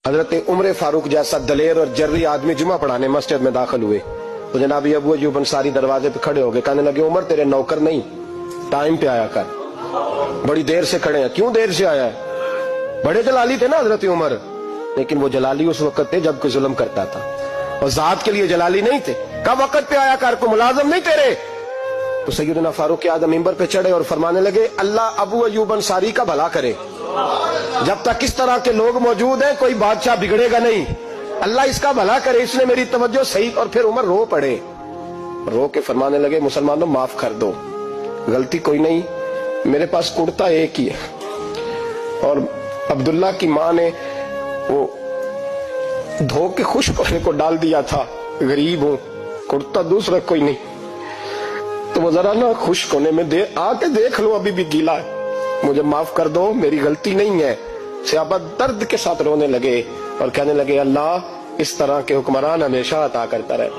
حضرت عمر فاروق جیسا دلیر اور جرری آدمی جمعہ پڑھانے مسجد میں داخل ہوئے تو جناب ابو ایوب انصاری دروازے پہ کھڑے ہو گئے، کہنے لگے عمر تیرے نوکر نہیں، ٹائم پہ آیا کر، بڑی دیر سے کھڑے ہیں، کیوں دیر سے آیا ہے؟ بڑے جلالی تھے نا حضرت عمر، لیکن وہ جلالی اس وقت تھے جب کوئی ظلم کرتا تھا، اور ذات کے لیے جلالی نہیں تھے۔ کب وقت پہ آیا کر، کو ملازم نہیں تیرے؟ تو سیدنا فاروق اعظم ممبر پہ چڑھے اور فرمانے لگے اللہ ابو ایوب انصاری کا بھلا کرے، جب تک اس طرح کے لوگ موجود ہیں کوئی بادشاہ بگڑے گا نہیں، اللہ اس کا بھلا کرے، اس نے میری توجہ صحیح۔ اور پھر عمر رو پڑے، رو کے فرمانے لگے مسلمانوں معاف کر دو، غلطی کوئی نہیں، میرے پاس کرتا ایک ہی ہے، اور عبداللہ کی ماں نے وہ دھو کے خشک ہونے کو ڈال دیا تھا، غریب ہوں، کرتا دوسرا کوئی نہیں، تو وہ ذرا نا خشک ہونے میں آ کے دیکھ لو ابھی بھی گیلا ہے، مجھے معاف کر دو، میری غلطی نہیں ہے۔ صحابہ درد کے ساتھ رونے لگے اور کہنے لگے اللہ اس طرح کے حکمران ہمیشہ عطا کرتا رہے۔